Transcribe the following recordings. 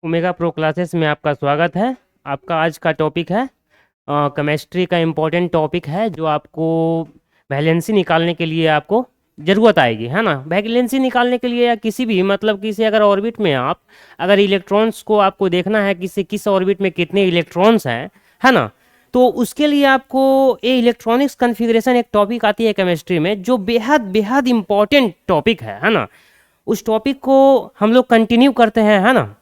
Omega pro classes में आपका स्वागत है। आपका आज का टॉपिक है केमिस्ट्री का इम्पोर्टेंट टॉपिक है जो आपको वैलेंसी निकालने के लिए आपको ज़रूरत आएगी, है ना। वैलेंसी निकालने के लिए या किसी भी मतलब किसी अगर ऑर्बिट में आप अगर इलेक्ट्रॉन्स को आपको देखना है किस ऑर्बिट में कितने इलेक्ट्रॉन्स हैं, है ना। तो उसके लिए आपको ये इलेक्ट्रॉनिक्स कन्फिग्रेशन एक टॉपिक आती है केमिस्ट्री में जो बेहद बेहद इम्पॉर्टेंट टॉपिक है ना। उस टॉपिक को हम लोग कंटिन्यू करते हैं, है ना।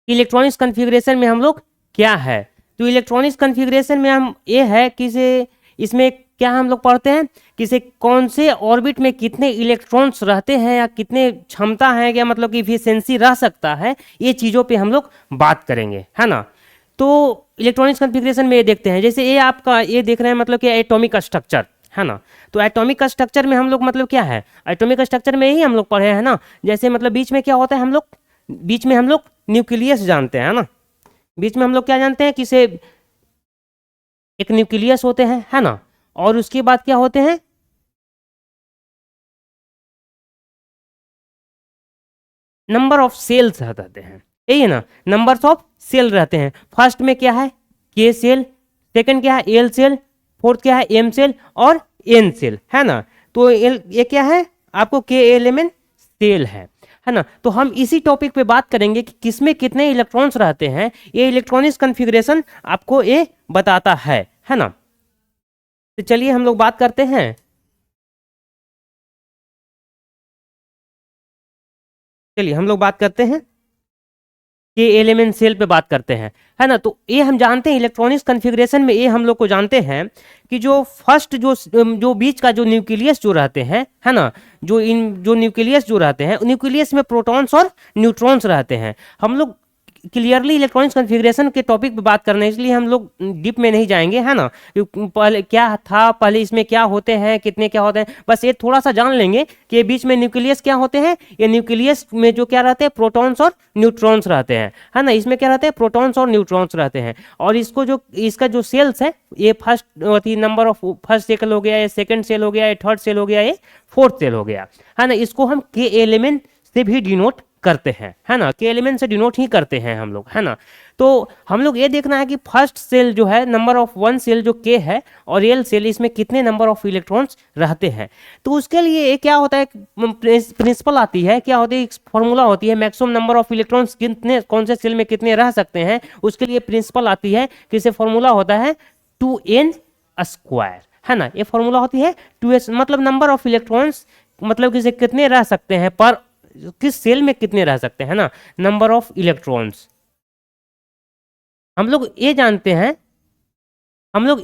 इलेक्ट्रॉनिक्स कॉन्फ़िगरेशन में हम लोग क्या है, तो इलेक्ट्रॉनिक्स कॉन्फ़िगरेशन में हम ये है कि से इसमें क्या हम लोग पढ़ते हैं कि से कौन से ऑर्बिट में कितने इलेक्ट्रॉन्स रहते हैं या कितने क्षमता है या मतलब कि इफिशिएंसी रह सकता है, ये चीज़ों पे हम लोग बात करेंगे, है ना। तो इलेक्ट्रॉनिक्स कॉन्फ़िगरेशन में ये देखते हैं, जैसे ये आपका ये देख रहे हैं मतलब कि एटॉमिक स्ट्रक्चर, है ना। तो एटॉमिक स्ट्रक्चर में हम लोग मतलब क्या है, एटॉमिक स्ट्रक्चर में ही हम लोग पढ़े हैं ना। जैसे मतलब बीच में क्या होता है, बीच में हम लोग न्यूक्लियस जानते हैं ना। बीच में हम लोग क्या जानते हैं कि से एक न्यूक्लियस होते हैं, है ना। और उसके बाद क्या होते हैं, नंबर ऑफ सेल्स रहते हैं, यही है ना। नंबर्स ऑफ सेल रहते हैं। फर्स्ट में क्या है, के सेल, सेकंड क्या है, एल सेल, फोर्थ क्या है, एम सेल और एन सेल, है ना। तो ये क्या है आपको, के एलिमेंट सेल है ना। तो हम इसी टॉपिक पे बात करेंगे कि किसमें कितने इलेक्ट्रॉन्स रहते हैं। ये इलेक्ट्रॉनिक्स कॉन्फ़िगरेशन आपको ये बताता है ना। तो चलिए हम लोग बात करते हैं। चलिए हम लोग बात करते हैं कि एलिमेंट सेल पे बात करते हैं, है ना। तो ये हम जानते हैं इलेक्ट्रॉनिक्स कॉन्फ़िगरेशन में ये हम लोग को जानते हैं कि जो फर्स्ट जो बीच का जो न्यूक्लियस जो रहते हैं, है ना। जो न्यूक्लियस जो रहते हैं, न्यूक्लियस में प्रोटॉन्स और न्यूट्रॉन्स रहते हैं। हम लोग क्लियरली इलेक्ट्रॉनिक्स कॉन्फ़िगरेशन के टॉपिक पे बात करने, इसलिए हम लोग डीप में नहीं जाएंगे, है ना। पहले क्या था, पहले इसमें क्या होते हैं, कितने क्या होते हैं, बस ये थोड़ा सा जान लेंगे कि ये बीच में न्यूक्लियस क्या होते हैं। ये न्यूक्लियस में जो क्या रहते हैं, प्रोटॉन्स और न्यूट्रॉन्स रहते हैं, है ना। इसमें क्या रहते हैं, प्रोटॉन्स और न्यूट्रॉन्स रहते हैं। और इसका जो सेल्स है, ये first number of first shell हो गया, ये सेकंड सेल हो गया, ये थर्ड सेल हो गया, ये फोर्थ सेल हो गया, है ना। इसको हम के एलिमेंट से भी डिनोट करते हैं, है ना। के एलिमेंट से डिनोट ही करते हैं हम लोग, है ना। तो हम लोग ये देखना है कि फर्स्ट सेल जो है, नंबर ऑफ वन सेल जो के है और एल सेल, इसमें कितने नंबर ऑफ इलेक्ट्रॉन्स रहते हैं। तो उसके लिए क्या होता है, प्रिंसिपल आती है, क्या होती है, एक फॉर्मूला होती है, मैक्सिमम नंबर ऑफ इलेक्ट्रॉन्स कितने कौन से सेल में कितने रह सकते हैं। उसके लिए प्रिंसिपल आती है, किसे फॉर्मूला होता है 2n स्क्वायर, है ना। ये फॉर्मूला होती है 2s, मतलब नंबर ऑफ इलेक्ट्रॉन्स, मतलब किसे कितने रह सकते हैं पर किस सेल में कितने रह सकते हैं ना, नंबर ऑफ इलेक्ट्रॉन्स। हम लोग ये जानते हैं, हम लोग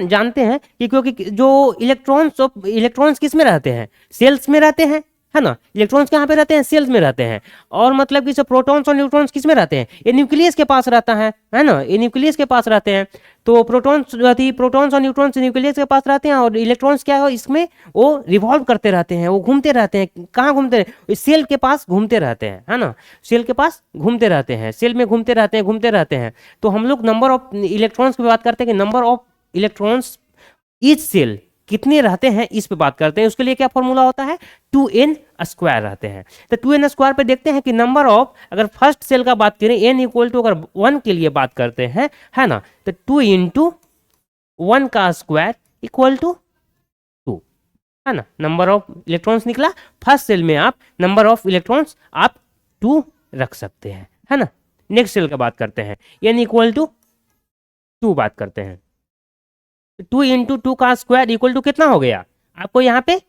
जानते हैं कि क्योंकि जो इलेक्ट्रॉन्स किस में रहते हैं, सेल्स में रहते हैं, है ना। इलेक्ट्रॉन्स कहाँ पे रहते हैं, सेल्स में रहते हैं। और मतलब कि प्रोटॉन्स और न्यूट्रॉन्स किस में रहते हैं, ये न्यूक्लियस के पास रहता है ना। ये न्यूक्लियस के पास रहते हैं। तो प्रोटॉन्स और न्यूट्रॉन्स न्यूक्लियस के पास रहते हैं, और इलेक्ट्रॉन्स क्या है इसमें, वो रिवॉल्व करते रहते हैं, वो घूमते रहते हैं। कहाँ घूमते हैं, सेल के पास घूमते रहते हैं, है ना। सेल के पास घूमते रहते हैं, सेल में घूमते रहते हैं। तो हम लोग नंबर ऑफ इलेक्ट्रॉन्स की बात करते हैं कि number of electrons each shell कितने रहते हैं, इस पे बात करते हैं। उसके लिए क्या फॉर्मूला होता है, 2n स्क्वायर रहते हैं। तो 2n स्क्वायर पे देखते हैं कि नंबर ऑफ, अगर फर्स्ट सेल का बात करें, n इक्वल टू अगर 1 के लिए बात करते हैं, है ना। तो 2 इंटू 1 का स्क्वायर इक्वल टू 2, है ना। नंबर ऑफ इलेक्ट्रॉन्स निकला। फर्स्ट सेल में आप नंबर ऑफ इलेक्ट्रॉन्स आप 2 रख सकते हैं, है ना। नेक्स्ट सेल का बात करते हैं, n इक्वल टू 2 बात करते हैं। 2 इंटू 2 का स्क्वायर इक्वल टू कितना हो गया आपको, यहाँ पे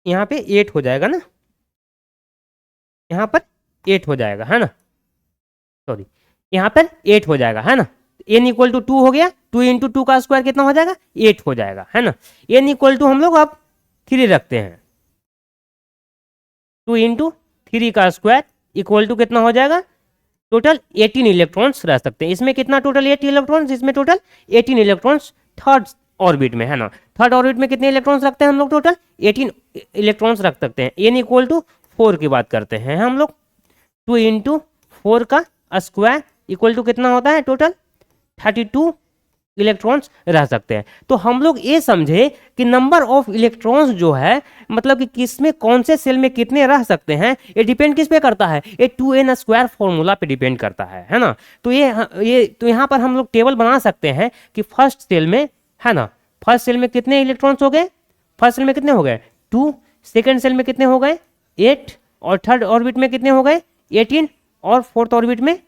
8 हो जाएगा ना, यहाँ पर 8 हो जाएगा, है ना। सॉरी, यहाँ पर 8 हो जाएगा, है ना। n इक्वल टू 2 हो गया, 2 इंटू 2 का स्क्वायर कितना हो जाएगा, 8 हो जाएगा, है ना। n इक्वल टू हम लोग अब 3 रखते हैं। 2 इंटू 3 का स्क्वायर इक्वल टू कितना हो जाएगा, टोटल 18 इलेक्ट्रॉन्स रह सकते हैं। इसमें कितना, टोटल 8 इलेक्ट्रॉन्स, इसमें टोटल 18 इलेक्ट्रॉन्स थर्ड ऑर्बिट में, है ना। थर्ड ऑर्बिट में कितने इलेक्ट्रॉन्स रखते हैं हम लोग, टोटल 18 इलेक्ट्रॉन्स रख सकते हैं। n इक्वल टू 4 की बात करते हैं हम लोग। 2 इंटू 4 का स्क्वायर इक्वल टू कितना होता है, टोटल 32 इलेक्ट्रॉन्स रह सकते हैं। तो हम लोग ये समझे कि नंबर ऑफ इलेक्ट्रॉन्स जो है मतलब कि किसमें कौन से सेल में कितने रह सकते हैं, ये डिपेंड किस पे करता है, ये 2n स्क्वायर फॉर्मूला पे डिपेंड करता है ना। तो ये तो यहाँ पर हम लोग टेबल बना सकते हैं कि फर्स्ट सेल में, है ना, फर्स्ट सेल में कितने इलेक्ट्रॉन्स हो गए, फर्स्ट सेल में कितने हो गए 2, सेकेंड सेल में कितने हो गए 8, और थर्ड ऑर्बिट में कितने हो गए 18, और फोर्थ ऑर्बिट में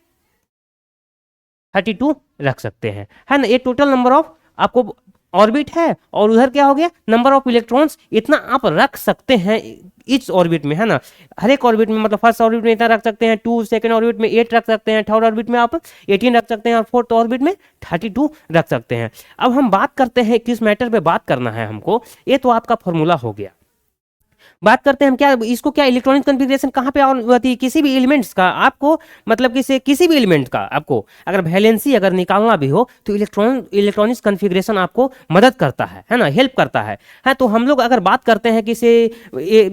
32 रख सकते हैं, है ना। ये टोटल नंबर ऑफ आपको ऑर्बिट है, और उधर क्या हो गया नंबर ऑफ इलेक्ट्रॉन्स, इतना आप रख सकते हैं इस ऑर्बिट में, है ना। हर एक ऑर्बिट में मतलब फर्स्ट ऑर्बिट में इतना रख सकते हैं 2, सेकंड ऑर्बिट में 8 रख सकते हैं, थर्ड ऑर्बिट में आप 18 रख सकते हैं, और फोर्थ ऑर्बिट में 32 रख सकते हैं। अब हम बात करते हैं किस मैटर पे बात करना है हमको, ये तो आपका फॉर्मूला हो गया। बात करते हैं हम क्या इसको, क्या इलेक्ट्रॉनिक कॉन्फ़िगरेशन कहाँ पे ऑन होती है, किसी भी एलिमेंट्स का आपको मतलब किसी भी एलिमेंट का आपको अगर वैलेंसी अगर निकालना भी हो तो इलेक्ट्रॉनिक कॉन्फ़िगरेशन आपको मदद करता है ना, हेल्प करता है। तो हम लोग अगर बात करते हैं कि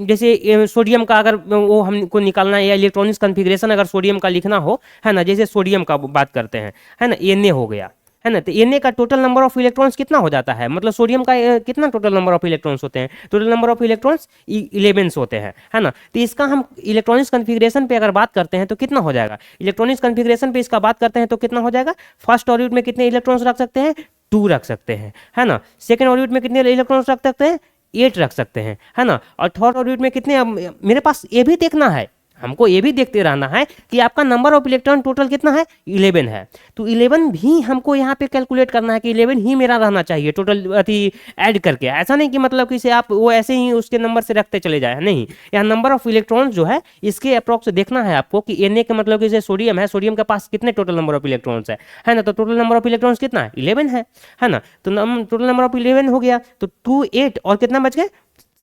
जैसे सोडियम का अगर वो हमको निकालना है, या इलेक्ट्रॉनिक कॉन्फ़िगरेशन अगर सोडियम का लिखना हो, है ना, जैसे सोडियम का बात करते हैं, है ना, Na हो गया, है ना। तो Na का टोटल नंबर ऑफ इलेक्ट्रॉन्स कितना हो जाता है, मतलब सोडियम का कितना टोटल नंबर ऑफ इलेक्ट्रॉन्स होते हैं, टोटल नंबर ऑफ इलेक्ट्रॉन्स 11 होते हैं, है ना। तो इसका हम इलेक्ट्रॉनिक्स कॉन्फ़िगरेशन पे अगर बात करते हैं तो कितना हो जाएगा, इलेक्ट्रॉनिक्स कॉन्फ़िगरेशन पे इसका बात करते हैं तो कितना हो जाएगा, फर्स्ट ऑर्बिट में कितने इलेक्ट्रॉन्स रख सकते हैं 2 रख सकते हैं, है ना। सेकेंड ऑर्बिट में कितने इलेक्ट्रॉन्स रख सकते हैं 8 रख सकते हैं, है ना। और थर्ड ऑर्बिट में कितने, मेरे पास ये भी देखना है, हमको ये भी देखते रहना है कि आपका नंबर ऑफ इलेक्ट्रॉन टोटल कितना है 11 है। तो 11 भी हमको यहाँ पे कैलकुलेट करना है कि 11 ही मेरा रहना चाहिए टोटल अति ऐड करके, ऐसा नहीं कि मतलब कि से आप वो ऐसे ही उसके नंबर से रखते चले जाए, नहीं। यहाँ नंबर ऑफ इलेक्ट्रॉन जो है इसके अप्रॉक्स देखना है आपको कि Na के मतलब कि जैसे सोडियम है, सोडियम के पास कितने टोटल नंबर ऑफ इलेक्ट्रॉन्स है ना। तो टोटल नंबर ऑफ इलेक्ट्रॉन्स कितना है 11 है ना। तो टोटल नंबर ऑफ 11 हो गया, तो 2 8 और कितना बच गए,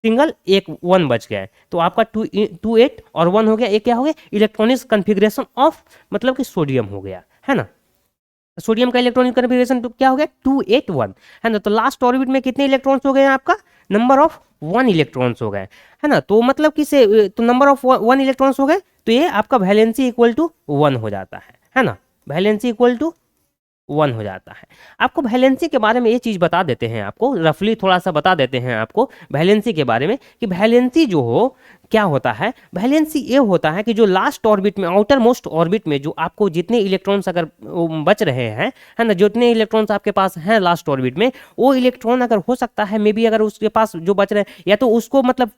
सिंगल एक 1 बच गया है। तो आपका 2 8 और 1 हो गया, एक क्या हो गया इलेक्ट्रॉनिक्स कॉन्फ़िगरेशन ऑफ मतलब कि सोडियम हो गया, है ना। सोडियम का इलेक्ट्रॉनिक कॉन्फ़िगरेशन तो क्या हो गया 2 8 1, है ना। तो लास्ट ऑर्बिट में कितने इलेक्ट्रॉन्स हो गए आपका, नंबर ऑफ 1 इलेक्ट्रॉन्स हो गए, है ना। तो मतलब कि से तो नंबर ऑफ 1 इलेक्ट्रॉन्स हो गए, तो ये आपका वैलेंसी इक्वल टू 1 हो जाता है ना। वैलेंसी इक्वल टू 1 हो जाता है। आपको वैलेंसी के बारे में ये चीज़ बता देते हैं, आपको रफली थोड़ा सा बता देते हैं आपको वैलेंसी के बारे में कि वैलेंसी जो हो क्या होता है, वैलेंसी ये होता है कि जो लास्ट ऑर्बिट में, आउटर मोस्ट ऑर्बिट में जो आपको जितने इलेक्ट्रॉन्स अगर बच रहे हैं, है ना, जितने इलेक्ट्रॉन्स आपके पास हैं लास्ट ऑर्बिट में, वो इलेक्ट्रॉन अगर हो सकता है मे बी अगर उसके पास जो बच रहे हैं या तो उसको मतलब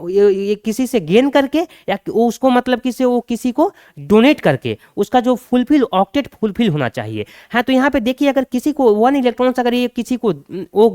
ये किसी से गेन करके, या उसको मतलब किसी को डोनेट करके उसका जो फुलफिल ऑक्टेट फुलफिल होना चाहिए, है। तो यहाँ पे देखिए अगर किसी को 1 इलेक्ट्रॉन्स अगर ये किसी को वो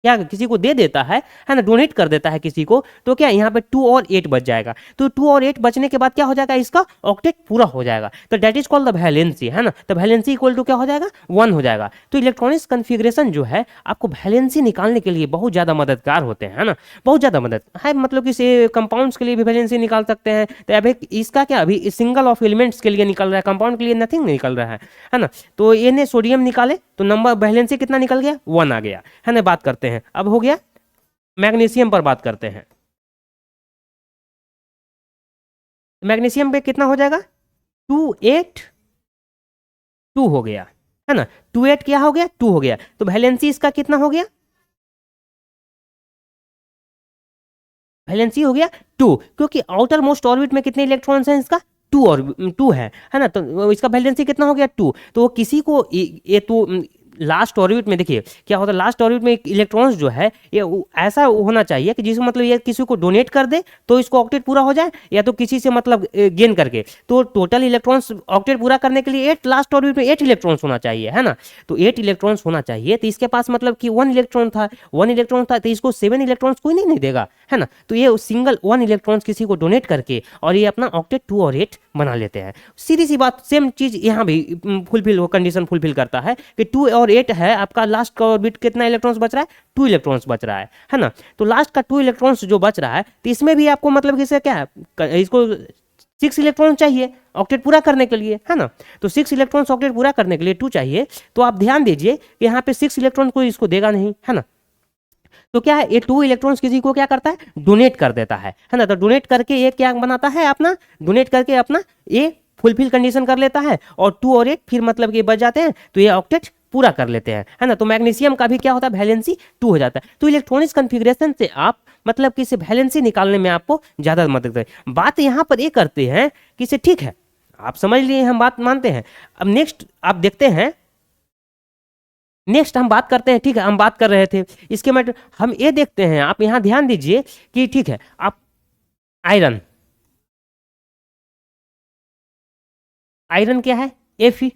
क्या किसी को दे देता है ना, डोनेट कर देता है किसी को, तो क्या यहाँ पे 2 और 8 बच जाएगा। तो 2 और 8 बचने के बाद क्या हो जाएगा, इसका ऑक्टेट पूरा हो जाएगा। तो that is called the valency, है ना। तो वैलेंसी इक्वल टू क्या हो जाएगा 1 हो जाएगा। तो इलेक्ट्रॉनिक्स कॉन्फ़िगरेशन जो है आपको वैलेंसी निकालने के लिए बहुत ज़्यादा मददगार होते हैं, है ना, बहुत ज़्यादा मदद है। मतलब कि कंपाउंड्स के लिए भी वैलेंसी निकाल सकते हैं। तो अभी इसका क्या अभी सिंगल ऑफ एलिमेंट्स के लिए निकल रहा है, कंपाउंड के लिए नथिंग निकल रहा है ना। तो ये सोडियम निकाले तो नंबर वैलेंसी कितना निकल गया 1 आ गया, है ना। बात करते हैं अब हो गया मैग्नीशियम पर बात करते हैं। मैग्नीशियम पे कितना हो जाएगा 2 8 2 हो गया, है ना। 2 8 क्या हो गया 2 हो गया। तो वैलेंसी इसका कितना हो गया, वैलेंसी हो गया 2, क्योंकि आउटर मोस्ट ऑर्बिट में कितने इलेक्ट्रॉन्स हैं इसका 2 और 2 है ना। तो इसका वैलेंसी कितना हो गया 2। तो वो किसी को ये तो लास्ट ऑर्बिट में देखिए क्या होता है, लास्ट ऑर्बिट में इलेक्ट्रॉन्स जो है ये ऐसा होना चाहिए कि जिसमें मतलब ये किसी को डोनेट कर दे तो इसको ऑक्टेट पूरा हो जाए, या तो किसी से मतलब गेन करके। तो टोटल इलेक्ट्रॉन्स ऑक्टेट पूरा करने के लिए 8 लास्ट ऑर्बिट में 8 इलेक्ट्रॉन्स होना चाहिए, है ना। तो 8 इलेक्ट्रॉन्स होना चाहिए। तो इसके पास मतलब कि 1 इलेक्ट्रॉन था, 1 इलेक्ट्रॉन था, तो इसको 7 इलेक्ट्रॉन्स कोई नहीं देगा, है ना। तो ये सिंगल 1 इलेक्ट्रॉन्स किसी को डोनेट करके और ये अपना ऑक्टेट 2 और 8 बना लेते हैं। सीधी सी बात, सेम चीज यहाँ भी फुलफिल कंडीशन फुलफिल करता है कि 2 और 8 है आपका लास्ट का ऑर्बिट, कितना इलेक्ट्रॉन्स बच रहा है 2 इलेक्ट्रॉन्स बच रहा है ना। तो लास्ट का 2 इलेक्ट्रॉन्स जो बच रहा है तो इसमें भी आपको मतलब कि क्या है, इसको 6 इलेक्ट्रॉन चाहिए ऑक्टेट पूरा करने के लिए, है ना। तो 6 इलेक्ट्रॉन ऑक्टेट पूरा करने के लिए 2 चाहिए। तो आप ध्यान दीजिए कि यहाँ पे 6 इलेक्ट्रॉन कोई इसको देगा नहीं, है ना। तो क्या है ये 2 इलेक्ट्रॉन्स किसी को क्या करता है डोनेट कर देता है ना। तो डोनेट करके ये क्या बनाता है अपना, डोनेट करके अपना ये फुलफिल कंडीशन कर लेता है, और 2 और 8 फिर मतलब ये बच जाते हैं। तो ये ऑक्टेट पूरा कर लेते हैं, है ना। तो मैग्नीशियम का भी क्या होता है, वैलेंसी 2 हो जाता है। तो इलेक्ट्रॉनिक्स कन्फिग्रेशन से आप मतलब कि इसे वैलेंसी निकालने में आपको ज़्यादा मदद करे। बात यहाँ पर ये करते हैं कि इसे ठीक है, आप समझ लिए, हम बात मानते हैं। अब नेक्स्ट आप देखते हैं, नेक्स्ट हम बात करते हैं, ठीक है, हम बात कर रहे थे इसके मैटर, हम ये देखते हैं, आप यहाँ ध्यान दीजिए कि ठीक है, आप आयरन, आयरन क्या है, एफी,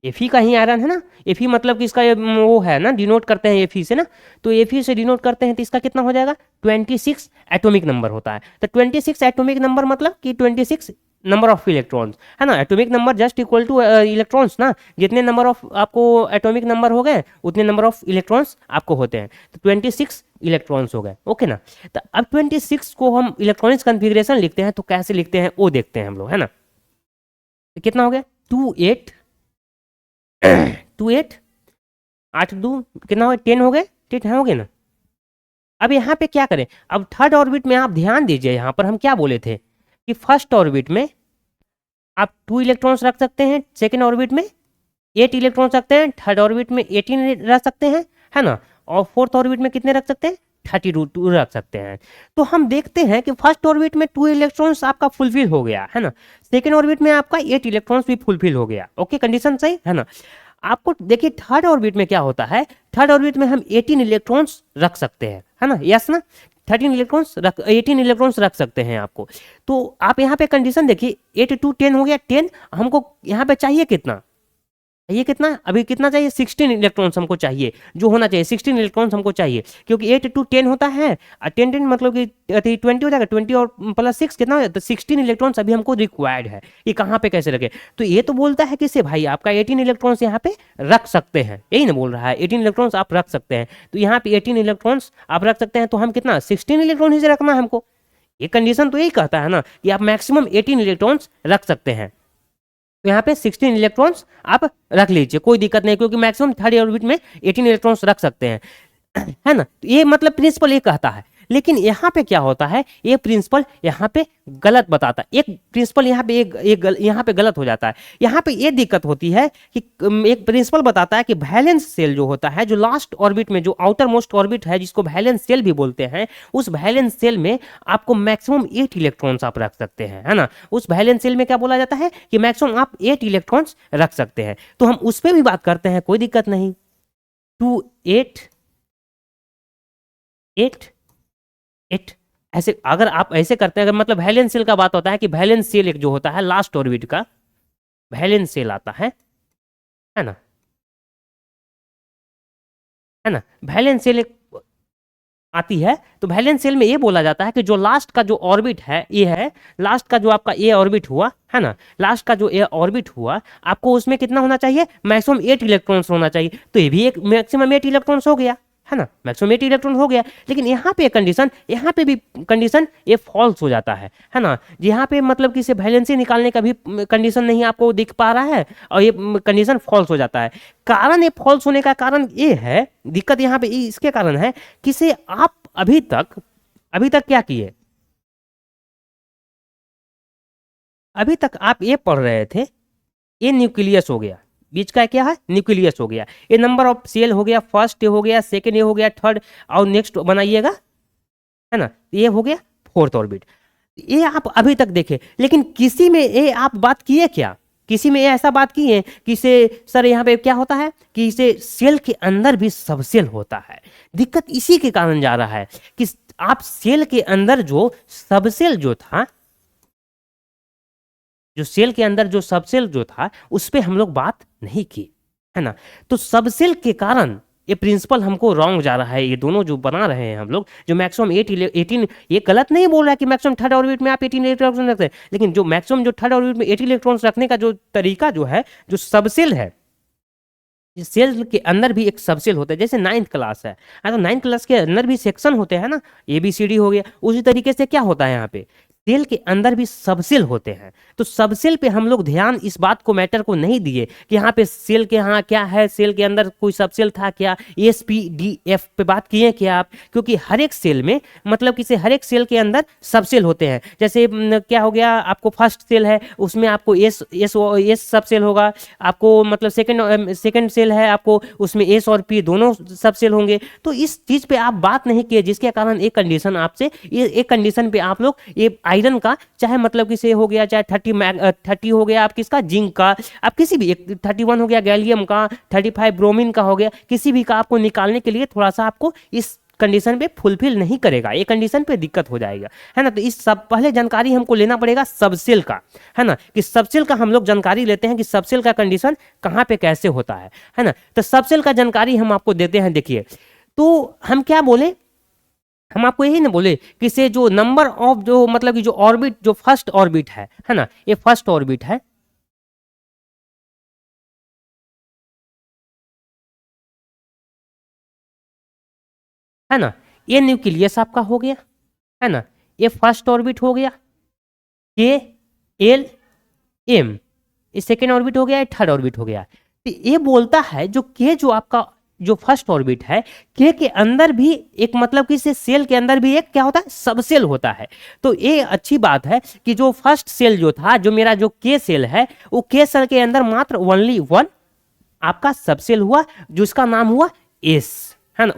एफी का ही आयरन है ना। एफी मतलब कि इसका वो है ना, डिनोट करते हैं एफी से ना, तो एफी से डिनोट करते हैं तो इसका कितना हो जाएगा, 26 एटॉमिक नंबर होता है। तो 26 एटॉमिक नंबर मतलब कि 26 नंबर ऑफ इलेक्ट्रॉन्स, है ना। Atomic number just equal two electrons ना, जितने नंबर ऑफ आपको एटॉमिक नंबर हो गए उतने नंबर ऑफ इलेक्ट्रॉन्स आपको होते हैं। तो 26 इलेक्ट्रॉन्स हो गए, ओके ना। तो अब 26 को हम इलेक्ट्रॉनिक्स कन्फिग्रेशन लिखते हैं तो कैसे लिखते हैं वो देखते हैं हम लोग, है ना। तो कितना हो गया, 28 28 8 2 कितना हो गया, 10 हो गए, ठीक है, हो गए ना। अब यहाँ पे क्या करें, अब थर्ड ऑर्बिट में आप ध्यान दीजिए, यहाँ पर हम क्या बोले थे कि फर्स्ट ऑर्बिट में आप 2 इलेक्ट्रॉन्स रख सकते हैं, सेकेंड ऑर्बिट में 8 इलेक्ट्रॉन्स रखते हैं, थर्ड ऑर्बिट में 18 रख सकते हैं, है ना। और फोर्थ ऑर्बिट में कितने रख सकते हैं, 32 रख सकते हैं। तो हम देखते हैं कि फर्स्ट ऑर्बिट में 2 इलेक्ट्रॉन्स आपका फुलफिल हो गया, है ना। सेकेंड ऑर्बिट में आपका 8 इलेक्ट्रॉन्स भी फुलफिल हो गया, ओके, कंडीशन सही है ना। आपको देखिए थर्ड ऑर्बिट में क्या होता है, थर्ड ऑर्बिट में हम 18 इलेक्ट्रॉन्स रख सकते हैं, है ना, यस ना। 18 इलेक्ट्रॉन्स रख सकते हैं आपको। तो आप यहाँ पे कंडीशन देखिए, 8 2 10 हो गया, 10 हमको यहाँ पे चाहिए कितना, ये कितना, अभी कितना चाहिए, 16 इलेक्ट्रॉन्स हमको चाहिए, जो होना चाहिए 16 इलेक्ट्रॉन्स हमको चाहिए, क्योंकि 8 to 10 होता है, 10 10 मतलब कि 20 हो जाएगा, 20 और प्लस 6 कितना हो जाता है, 16 इलेक्ट्रॉन्स अभी हमको रिक्वायर्ड है। ये कहाँ पे कैसे रखे, तो ये तो बोलता है कि से भाई आपका 18 इलेक्ट्रॉन्स यहाँ पे रख सकते हैं, यही ना बोल रहा है, 18 इलेक्ट्रॉन्स आप रख सकते हैं। तो यहाँ पे 18 इलेक्ट्रॉन्स आप रख सकते हैं, तो हम कितना 16 इलेक्ट्रॉन ही से रखना है हमको। ये कंडीशन तो यही कहता है ना कि आप मैक्सिमम 18 इलेक्ट्रॉन्स रख सकते हैं। तो यहाँ पे 16 इलेक्ट्रॉन्स आप रख लीजिए, कोई दिक्कत नहीं, क्योंकि मैक्सिमम थर्ड ऑर्बिट में 18 इलेक्ट्रॉन्स रख सकते हैं, है ना। तो ये मतलब प्रिंसिपल ये कहता है, लेकिन यहाँ पे क्या होता है, ये प्रिंसिपल यहाँ पे गलत बताता है, एक प्रिंसिपल यहाँ पे यहाँ पे गलत हो जाता है। यहाँ पे ये दिक्कत होती है कि एक प्रिंसिपल बताता है कि वैलेंस सेल जो होता है, जो लास्ट ऑर्बिट में, जो आउटर मोस्ट ऑर्बिट है, जिसको वैलेंस सेल भी बोलते हैं, उस वैलेंस सेल में आपको मैक्सिमम 8 इलेक्ट्रॉन्स आप रख सकते हैं, है ना। उस वैलेंस सेल में क्या बोला जाता है कि मैक्सिमम आप 8 इलेक्ट्रॉन्स रख सकते हैं। तो हम उस पर भी बात करते हैं, कोई दिक्कत नहीं। 2 8 8 8 ऐसे अगर आप ऐसे करते हैं, अगर मतलब वैलेंस सेल का बात होता है कि वैलेंस सेल एक जो होता है लास्ट ऑर्बिट का वैलेंस सेल आता है ना, है ना। वैलेंस सेल एक आती है, तो वैलेंस सेल में ये बोला जाता है कि जो लास्ट का जो ऑर्बिट है, ये है लास्ट का जो आपका ए ऑर्बिट हुआ, है ना, लास्ट का जो ए ऑर्बिट हुआ, आपको उसमें कितना होना चाहिए, मैक्सिमम 8 इलेक्ट्रॉन्स होना चाहिए। तो ये भी एक मैक्सिमम 8 इलेक्ट्रॉन्स हो गया, है ना, मैक्सिमम 8 इलेक्ट्रॉन हो गया। लेकिन यहाँ पे कंडीशन, यहाँ पे भी कंडीशन ये फॉल्स हो जाता है ना। यहाँ पे मतलब कि इसे वैलेंसी निकालने का भी कंडीशन नहीं आपको दिख पा रहा है, और ये कंडीशन फॉल्स हो जाता है। कारण ये फॉल्स होने का कारण ये है, दिक्कत यहाँ पे इसके कारण है कि से आप अभी तक क्या किए, अभी तक आप ये पढ़ रहे थे, ये न्यूक्लियस हो गया, बीच का क्या है, न्यूक्लियस हो गया, ये नंबर ऑफ सेल हो गया, फर्स्ट ये हो गया, सेकेंड ये हो गया, थर्ड, और नेक्स्ट बनाइएगा, है ना, ये हो गया फोर्थ ऑर्बिट। ये आप अभी तक देखे, लेकिन किसी में ये आप बात किए क्या, किसी में ये ऐसा बात की है कि इसे सर यहाँ पे क्या होता है कि इसे सेल के अंदर भी सब सेल होता है। दिक्कत इसी के कारण जा रहा है कि आप सेल के अंदर जो सब सेल जो था, जो सेल के अंदर जो सबसेल जो था, उस पर हम लोग बात नहीं की, है ना। तो सबसेल के कारण ये प्रिंसिपल हमको रॉन्ग जा रहा है। ये दोनों जो बना रहे हैं हम लोग, जो मैक्सिमम 18, ये गलत नहीं बोल रहा है कि मैक्सिमम थर्ड ऑर्बिट में आप 18 इलेक्ट्रॉन रखते हैं, लेकिन जो मैक्सिमम जो थर्ड ऑर्बिट में 18 इलेक्ट्रॉन्स रखने का जो तरीका जो है, जो सबसेल है, सेल के अंदर भी एक सबसेल होता है, जैसे 9th क्लास है, तो 9th क्लास के अंदर भी सेक्शन होते हैं ना, ABCD हो गया, उसी तरीके से क्या होता है यहाँ पे सेल के अंदर भी सबसेल होते हैं। तो सबसेल पे हम लोग ध्यान इस बात को मैटर को नहीं दिए कि यहाँ पे सेल के यहाँ क्या है, सेल के अंदर कोई सबसेल था क्या, एस पी डी एफ पे बात किए क्या आप, क्योंकि हर एक सेल में मतलब किसी हर एक सेल के अंदर सबसेल होते हैं। जैसे क्या हो गया, आपको फर्स्ट सेल है उसमें आपको एस सबसेल होगा, आपको मतलब सेकंड सेल है आपको उसमें एस और पी दोनों सबसेल होंगे। तो इस चीज पे आप बात नहीं किए, जिसके कारण एक कंडीशन आपसे एक कंडीशन पे आप लोग ये आयरन का चाहे मतलब कि से हो गया, चाहे 30 हो गया आप किसका, जिंक का, आप किसी भी 31 हो गया गैलियम का, 35 ब्रोमीन का हो गया, किसी भी का आपको निकालने के लिए थोड़ा सा आपको इस कंडीशन पे फुलफिल नहीं करेगा, ये कंडीशन पे दिक्कत हो जाएगा, है ना। तो इस सब पहले जानकारी हमको लेना पड़ेगा सबसेल का, है ना, कि सबसेल का हम लोग जानकारी लेते हैं कि सबसेल का कंडीशन कहाँ पे कैसे होता है ना। तो सबसेल का जानकारी हम आपको देते हैं। देखिए तो हम क्या बोले, हम आपको यही ना बोले कि से जो नंबर ऑफ जो मतलब कि जो ऑर्बिट, जो फर्स्ट ऑर्बिट है ना, ये फर्स्ट ऑर्बिट है ना, ये न्यूक्लियस आपका हो गया, है ना, ये फर्स्ट ऑर्बिट हो गया, के एल एम, ये सेकेंड ऑर्बिट हो गया, ये थर्ड ऑर्बिट हो गया। तो ये बोलता है जो के जो आपका जो फर्स्ट ऑर्बिट है, के अंदर भी एक मतलब कि इसे सेल के अंदर भी एक क्या होता है, सबसेल होता है। तो ये अच्छी बात है कि जो फर्स्ट सेल जो था, जो मेरा जो के सेल है, वो के सेल के अंदर मात्र ओनली वन आपका सबसेल हुआ, जिसका नाम हुआ एस, है ना।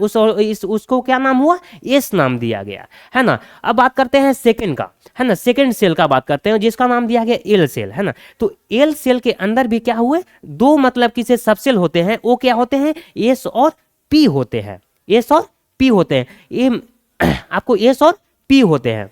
उसको क्या नाम हुआ, एस नाम दिया गया, है ना। अब बात करते हैं सेकंड का, है ना, सेकंड सेल का बात करते हैं जिसका नाम दिया गया एल सेल, है ना। तो एल सेल के अंदर भी क्या हुए, दो मतलब किसे सबसेल होते हैं, वो क्या होते हैं, एस और पी होते हैं, एस और पी होते हैं, ये आपको एस और पी होते हैं।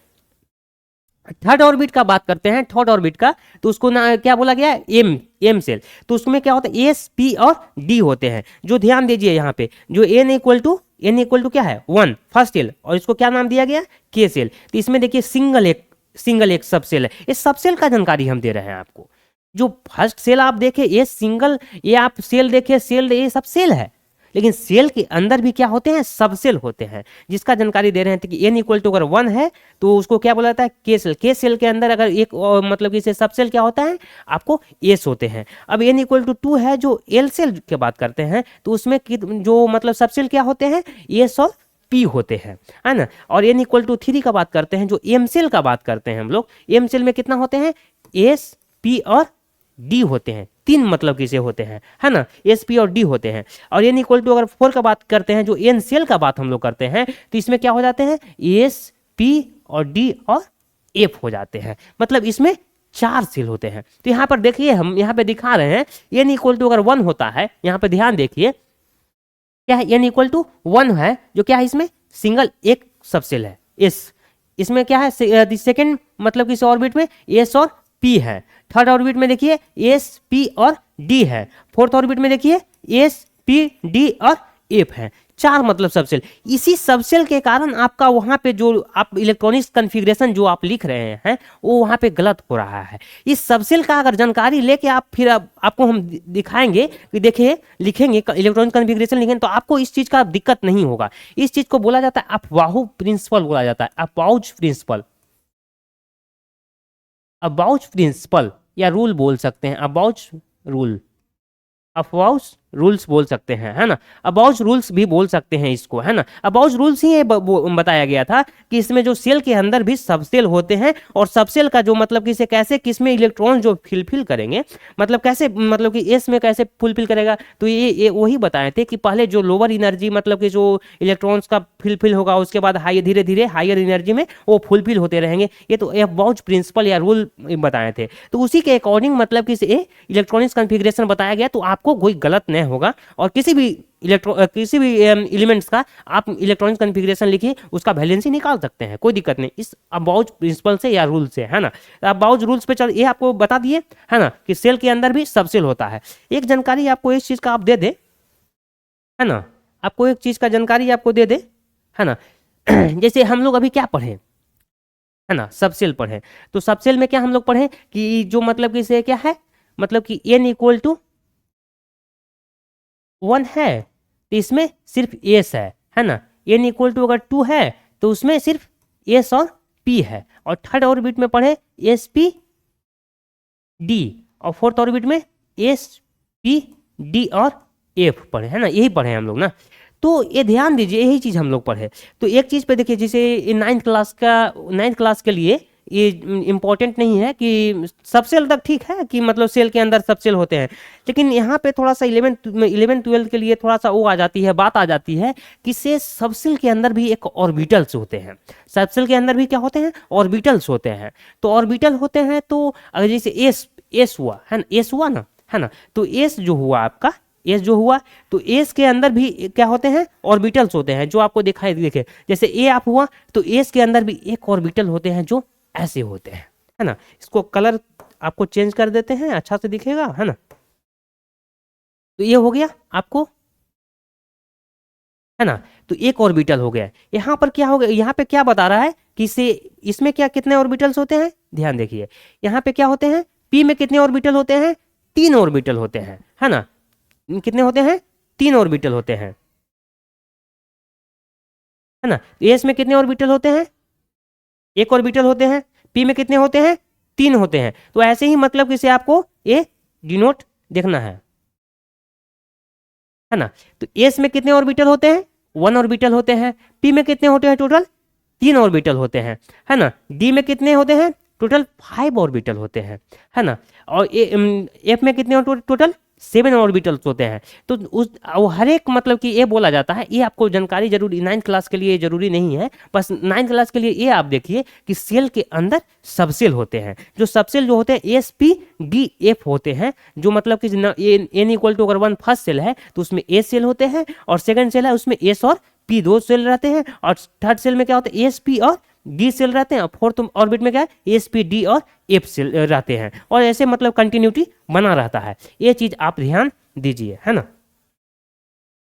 थर्ड ऑर्बिट का बात करते हैं, थर्ड ऑर्बिट का, तो उसको ना क्या बोला गया, एम एम सेल। तो उसमें क्या होता है, एस पी और डी होते हैं। जो ध्यान दीजिए यहाँ पे, जो एन इक्वल टू क्या है, वन फर्स्ट सेल, और इसको क्या नाम दिया गया, के सेल। तो इसमें देखिए सिंगल एक सबसेल है, इस सबसेल का जानकारी हम दे रहे हैं आपको। जो फर्स्ट सेल आप देखे ये सिंगल, ये आप सेल देखे सेल, ये सब सेल है, लेकिन सेल के अंदर भी क्या होते हैं, सबसेल होते हैं, जिसका जानकारी दे रहे हैं कि एन इक्वल टू अगर वन है तो उसको क्या बोला जाता है, के सेल। के सेल के अंदर अगर एक मतलब कि इसे सबसेल क्या होता है, आपको एस होते हैं। अब एन इक्वल टू टू है, जो एल सेल की बात करते हैं, तो उसमें जो मतलब सबसेल क्या होते हैं, एस और पी होते हैं, है ना। और एन इक्वल टू थ्री का बात करते हैं, जो एम सेल का बात करते हैं हम लोग, एम सेल में कितना होते हैं, एस पी और डी होते हैं, तीन मतलब किसे होते हैं, है ना, एस पी और डी होते हैं। और एन इक्वल टू अगर फोर का बात करते हैं, जो एन सेल का बात हम लोग करते हैं, तो इसमें क्या हो जाते हैं, एस पी और डी और एफ हो जाते हैं, मतलब इसमें चार सेल होते हैं। तो यहाँ पर देखिए हम यहाँ पे दिखा रहे हैं, एन इक्वल टू अगर वन होता है, यहाँ पे ध्यान देखिए क्या है, एन इक्वल टू वन है, जो क्या है इसमें सिंगल एक सबसेल है, एस, इसमें क्या है सेकेंड मतलब किस ऑर्बिट में एस और पी है, थर्ड ऑर्बिट में देखिए एस पी और डी है, फोर्थ ऑर्बिट में देखिए एस पी डी और एफ है, चार मतलब सबसेल। इसी सबसेल के कारण आपका वहां पे जो आप इलेक्ट्रॉनिक्स कॉन्फ़िगरेशन जो आप लिख रहे हैं वो वहां पे गलत हो रहा है। इस सबसेल का अगर जानकारी लेके आप फिर आपको हम दिखाएंगे कि देखिए लिखेंगे इलेक्ट्रॉनिक कॉन्फ़िगरेशन लिखेंगे तो आपको इस चीज का दिक्कत नहीं होगा। इस चीज को बोला जाता है अफवाहु प्रिंसिपल, बोला जाता है अपाउच प्रिंसिपल, अबाउच प्रिंसिपल या रूल बोल सकते हैं, अबाउच रूल, अफवाउस रूल्स बोल सकते हैं, है ना, अबाउच रूल्स भी बोल सकते हैं इसको, है ना। अबाउच रूल्स ही ये बताया गया था कि इसमें जो सेल के अंदर भी सबसेल होते हैं, और सबसेल का जो मतलब कि इसे कैसे किसमें इलेक्ट्रॉन जो फिल करेंगे, मतलब कैसे मतलब कि एस में कैसे फुलफिल करेगा, तो ये वही बताए थे कि पहले जो लोअर एनर्जी मतलब कि जो इलेक्ट्रॉन्स का फिल होगा, उसके बाद हाई धीरे धीरे हायर एनर्जी में वो फुलफिल होते रहेंगे। ये तो अबाउच प्रिंसिपल या रूल बताए थे, तो उसी के अकॉर्डिंग मतलब कि इलेक्ट्रॉनिक्स कॉन्फ़िगरेशन बताया गया, तो आपको कोई गलत नहीं होगा। और किसी भी एलिमेंट्स का आप इलेक्ट्रॉनिक कॉन्फ़िगरेशन लिखिए, उसका वैलेंसी निकाल सकते हैं, कोई दिक्कत नहीं, इस अबाउच प्रिंसिपल से या रूल से, है ना। अबाउच रूल्स पे चल, ये आपको बता दिए, है ना, कि सेल के अंदर भी सबसेल होता है। एक जानकारी आपको इस चीज का आप दे दे, है ना, आपको एक चीज का जानकारी आपको दे दे, है ना। जैसे हम लोग अभी क्या पढ़े, है ना, सबसेल पढ़े, तो सबसेल में क्या हम लोग पढ़े कि जो मतलब कि से क्या है, मतलब कि एन इक्वल टू वन है तो इसमें सिर्फ एस है ना, एन इक्वल टू अगर टू है तो उसमें सिर्फ एस और p है, और थर्ड ऑर्बिट में पढ़े sp d, और फोर्थ ऑर्बिट में sp d और f पढ़े, है ना, यही पढ़े हम लोग ना। तो ये ध्यान दीजिए, यही चीज़ हम लोग पढ़े। तो एक चीज़ पे देखिए, जैसे नाइन्थ क्लास के लिए ये इम्पोर्टेंट नहीं है कि सबसेल तक ठीक है कि मतलब सेल के अंदर सबसेल होते हैं, लेकिन यहाँ पे थोड़ा सा 11th-12th के लिए थोड़ा सा वो आ जाती है, बात आ जाती है कि से सबसेल के अंदर भी एक ऑर्बिटल्स होते हैं। सबसेल के अंदर भी क्या होते हैं? ऑर्बिटल्स होते हैं। तो ऑर्बिटल होते हैं, तो अगर जैसे एस हुआ है ना, एस हुआ ना, है ना, तो एस जो हुआ आपका, एस जो हुआ, तो एस के अंदर भी क्या होते हैं? ऑर्बिटल्स होते हैं, जो आपको दिखाई देखे। जैसे ए आप हुआ, तो एस के अंदर भी एक ऑर्बिटल होते हैं जो ऐसे होते हैं, है ना। इसको कलर आपको चेंज कर देते हैं, अच्छा से दिखेगा, है ना। तो ये हो गया आपको, है ना। तो एक ऑर्बिटल हो गया। यहाँ पर क्या हो गया? यहाँ पे क्या बता रहा है कि से इसमें क्या कितने ऑर्बिटल्स होते हैं? ध्यान देखिए, यहाँ पे क्या होते हैं? पी में कितने ऑर्बिटल होते हैं? 3 ऑर्बिटल होते हैं, है ना। कितने होते हैं? 3 ऑर्बिटल होते हैं, है ना। एस में कितने ऑर्बिटल होते हैं? 1 ऑर्बिटल होते हैं। पी में कितने होते हैं? 3 होते हैं। तो ऐसे ही मतलब किसे आपको ये डिनोट देखना है ना। तो एस में कितने ऑर्बिटल होते हैं? 1 ऑर्बिटल होते हैं। पी में कितने होते हैं? टोटल 3 ऑर्बिटल होते हैं, है ना। डी में कितने होते हैं? टोटल 5 ऑर्बिटल होते हैं, है ना। और एफ में कितने टोटल 7 ऑर्बिटल्स होते हैं। तो उस हर एक मतलब कि ये बोला जाता है, ये आपको जानकारी जरूरी 9th क्लास के लिए जरूरी नहीं है, बस 9th क्लास के लिए ये आप देखिए कि सेल के अंदर सबसेल होते हैं। जो सबसेल जो होते हैं एस पी डी एफ होते हैं, जो मतलब कि एन इक्वल टू अगर 1 फर्स्ट सेल है तो उसमें ए सेल होते हैं, और सेकंड सेल है उसमें एस और पी 2 सेल रहते हैं, और थर्ड सेल में क्या होता है? एस पी और डी सेल रहते हैं, और फोर्थ ऑर्बिट में क्या है? एस पी डी और एफ सेल रहते हैं, और ऐसे मतलब कंटिन्यूटी बना रहता है। ये चीज आप ध्यान दीजिए, है ना,